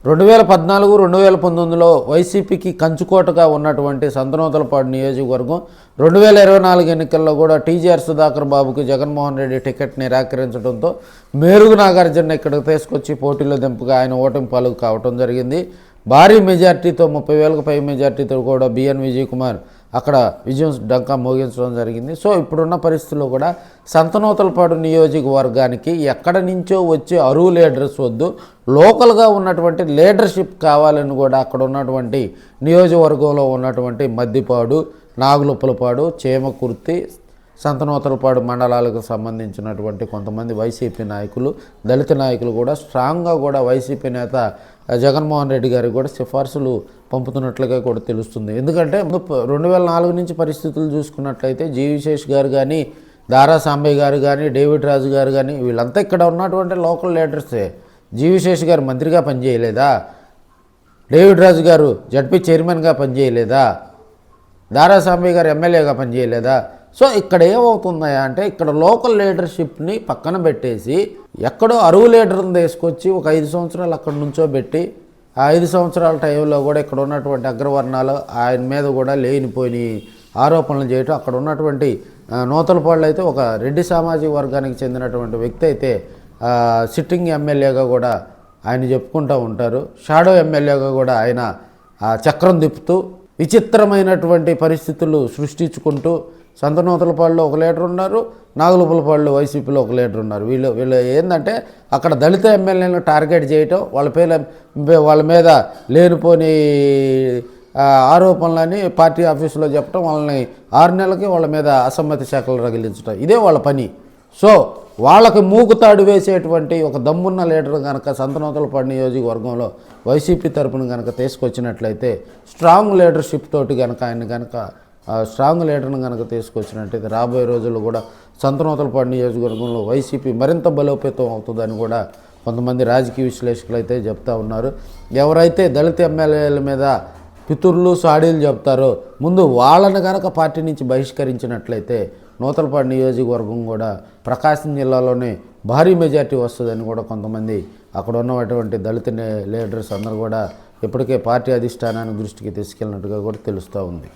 2014, 2019లో వైసీపీకి కంచుకోటగా ఉన్నటువంటి సంతనూతలపాడు నియోజకవర్గం 2024 ఎన్నికల్లో కూడా టీజీఆర్ సుధాకర్ బాబుకి జగన్మోహన్ రెడ్డి టికెట్ నిరాకరించడంతో మేరుగు నాగార్జున ఇక్కడికి తీసుకొచ్చి పోటీలో దింపగా ఆయన ఓటమి పాలు కావటం జరిగింది. భారీ మెజార్టీతో 30,000కు పై మెజార్టీతో కూడా బిఎన్ విజయ్ కుమార్ అక్కడ విజయం డంకా మోగించడం జరిగింది. సో ఇప్పుడున్న పరిస్థితుల్లో కూడా సంతనూతలపాడు నియోజకవర్గానికి ఎక్కడి నుంచో వచ్చే అరువు లీడర్స్ వద్దు, లోకల్గా ఉన్నటువంటి లీడర్షిప్ కావాలని కూడా అక్కడ ఉన్నటువంటి నియోజకవర్గంలో ఉన్నటువంటి మద్దిపాడు, నాగులుప్పలపాడు, చేమకుర్తి, సంతనూతలపాడు మండలాలకు సంబంధించినటువంటి కొంతమంది వైసీపీ నాయకులు, దళిత నాయకులు కూడా స్ట్రాంగ్గా కూడా వైసీపీ నేత జగన్మోహన్ రెడ్డి గారికి కూడా సిఫార్సులు పంపుతున్నట్లుగా కూడా తెలుస్తుంది. ఎందుకంటే 2004 నుంచి పరిస్థితులు చూసుకున్నట్లయితే జీవిశేష్ గారు కానీ, దారా సాంబయ్య గారు కానీ, డేవిడ్ రాజు గారు కానీ వీళ్ళంతా ఇక్కడ ఉన్నటువంటి లోకల్ లీడర్సే. జీవిశేష్ గారు మంత్రిగా పనిచేయలేదా? డేవిడ్ రాజు గారు జడ్పీ చైర్మన్గా పనిచేయలేదా? దారా సాంబయ్య గారు ఎమ్మెల్యేగా పనిచేయలేదా? సో ఇక్కడ ఏమవుతుందా అంటే ఇక్కడ లోకల్ లీడర్షిప్ని పక్కన పెట్టేసి ఎక్కడో అరువు లీడర్ని తీసుకొచ్చి ఒక 5 సంవత్సరాలు అక్కడ నుంచో పెట్టి ఆ 5 సంవత్సరాల టైంలో కూడా ఇక్కడ ఉన్నటువంటి అగ్రవర్ణాలు ఆయన మీద కూడా లేనిపోయి ఆరోపణలు చేయటం, అక్కడ ఉన్నటువంటి నూతలపాడులో అయితే ఒక రెడ్డి సామాజిక వర్గానికి చెందినటువంటి వ్యక్తి అయితే సిట్టింగ్ ఎమ్మెల్యేగా కూడా ఆయన చెప్పుకుంటూ ఉంటారు. షాడో ఎమ్మెల్యేగా కూడా ఆయన చక్రం తిప్పుతూ విచిత్రమైనటువంటి పరిస్థితులు సృష్టించుకుంటూ సంతనూతలపాడులో ఒక లీడర్ ఉన్నారు, నాగులుప్పలపాడులో వైసీపీలో ఒక లీడర్ ఉన్నారు. వీళ్ళు ఏంటంటే అక్కడ దళిత ఎమ్మెల్యేలను టార్గెట్ చేయటం, వాళ్ళ మీద లేనిపోని ఆరోపణలని పార్టీ ఆఫీసులో చెప్పడం, వాళ్ళని 6 నెలలకి వాళ్ళ మీద అసమ్మతి శాఖలు రగిలించడం, ఇదే వాళ్ళ పని. సో వాళ్ళకి మూకుతాడు వేసేటువంటి ఒక దమ్మున్న లీడర్ కనుక సంతనూతలపాడు నియోజకవర్గంలో వైసీపీ తరపున కనుక తీసుకొచ్చినట్లయితే స్ట్రాంగ్ లీడర్షిప్ తోటి కనుక ఆయన కనుక స్ట్రాంగ్ లీడర్ని కనుక తీసుకొచ్చినట్టయితే రాబోయే రోజుల్లో కూడా సంతనూతలపాడు నియోజకవర్గంలో వైసీపీ మరింత బలోపేతం అవుతుందని కూడా కొంతమంది రాజకీయ విశ్లేషకులు అయితే చెప్తా ఉన్నారు. ఎవరైతే దళిత ఎమ్మెల్యేల మీద పితుర్లు సాడీలు చెప్తారో ముందు వాళ్ళని కనుక పార్టీ నుంచి బహిష్కరించినట్లయితే నూతలపాడు నియోజకవర్గం కూడా ప్రకాశం జిల్లాలోనే భారీ మెజార్టీ వస్తుందని కూడా కొంతమంది అక్కడ ఉన్నటువంటి దళిత లీడర్స్ అందరూ కూడా ఇప్పటికే పార్టీ అధిష్టానాన్ని దృష్టికి తీసుకెళ్ళినట్టుగా కూడా తెలుస్తూ ఉంది.